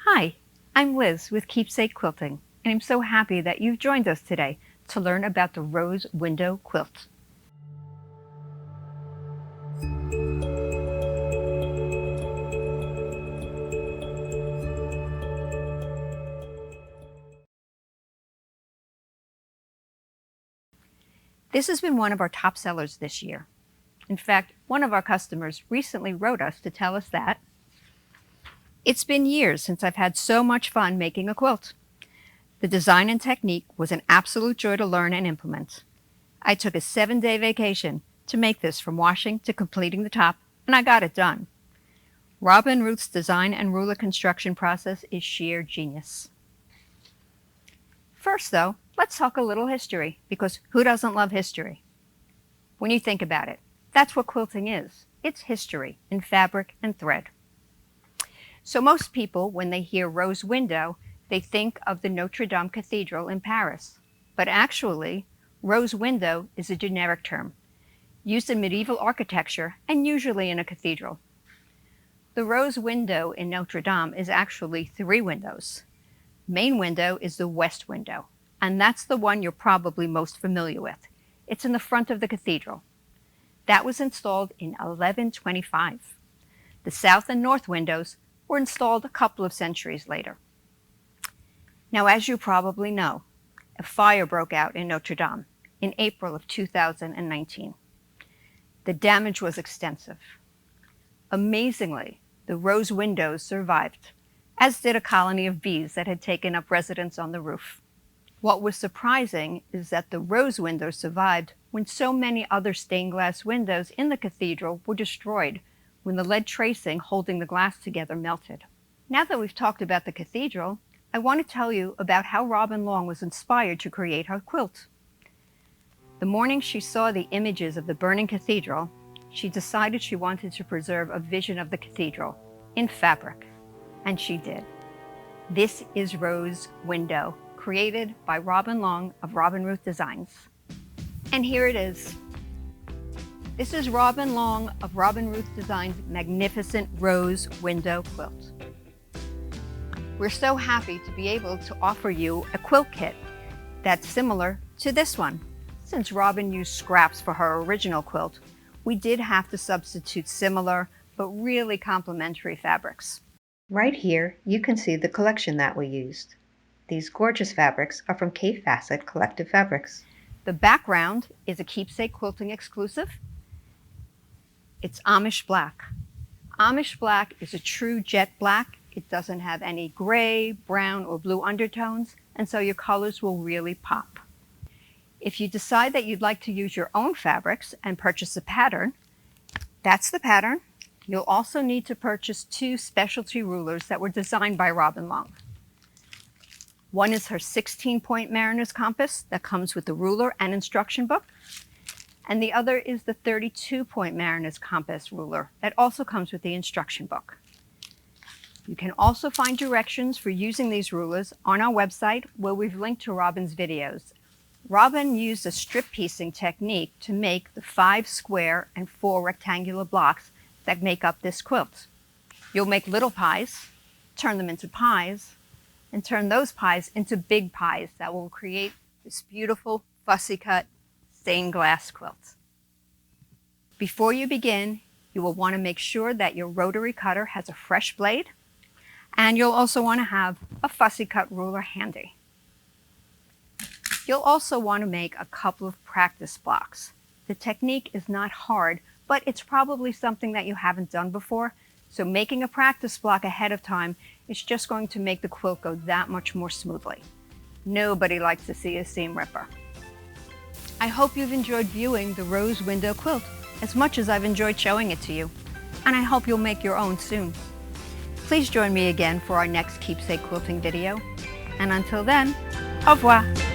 Hi, I'm Liz with Keepsake Quilting, and I'm so happy that you've joined us today to learn about the rose window quilt. This has been one of our top sellers this year. In fact, one of our customers recently wrote us to tell us that it's been years since I've had so much fun making a quilt. The design and technique was an absolute joy to learn and implement. I took a 7-day vacation to make this from washing to completing the top, and I got it done. Robin Ruth's design and ruler construction process is sheer genius. First though, let's talk a little history, because who doesn't love history? When you think about it, that's what quilting is. It's history in fabric and thread. So most people, when they hear rose window, they think of the Notre Dame Cathedral in Paris. But actually, rose window is a generic term, used in medieval architecture and usually in a cathedral. The rose window in Notre Dame is actually 3 windows. Main window is the west window, and that's the one you're probably most familiar with. It's in the front of the cathedral. That was installed in 1125. The south and north windows were installed a couple of centuries later. Now, as you probably know, a fire broke out in Notre Dame in April of 2019. The damage was extensive. Amazingly, the rose windows survived, as did a colony of bees that had taken up residence on the roof. What was surprising is that the rose windows survived when so many other stained glass windows in the cathedral were destroyed when the lead tracing holding the glass together melted. Now that we've talked about the cathedral, I want to tell you about how Robin Long was inspired to create her quilt. The morning she saw the images of the burning cathedral, she decided she wanted to preserve a vision of the cathedral in fabric, and she did. This is Rose Window, created by Robin Long of Robin Ruth Designs. And here it is. This is Robin Long of Robin Ruth Design's magnificent rose window quilt. We're so happy to be able to offer you a quilt kit that's similar to this one. Since Robin used scraps for her original quilt, we did have to substitute similar but really complementary fabrics. Right here, you can see the collection that we used. These gorgeous fabrics are from Fassett Collective Fabrics. The background is a Keepsake Quilting exclusive. It's Amish black. Amish black is a true jet black. It doesn't have any gray, brown, or blue undertones, and so your colors will really pop. If you decide that you'd like to use your own fabrics and purchase a pattern, that's the pattern. You'll also need to purchase 2 specialty rulers that were designed by Robin Long. One is her 16-point Mariner's Compass that comes with the ruler and instruction book, and the other is the 32-point Mariner's Compass ruler that also comes with the instruction book. You can also find directions for using these rulers on our website, where we've linked to Robin's videos. Robin used a strip piecing technique to make the 5 square and 4 rectangular blocks that make up this quilt. You'll make little pies, turn them into pies, and turn those pies into big pies that will create this beautiful fussy cut stained glass quilt. Before you begin, you will want to make sure that your rotary cutter has a fresh blade, and you'll also want to have a fussy cut ruler handy. You'll also want to make a couple of practice blocks. The technique is not hard, but it's probably something that you haven't done before, so making a practice block ahead of time is just going to make the quilt go that much more smoothly. Nobody likes to see a seam ripper. I hope you've enjoyed viewing the rose window quilt as much as I've enjoyed showing it to you, and I hope you'll make your own soon. Please join me again for our next Keepsake Quilting video, and until then, au revoir!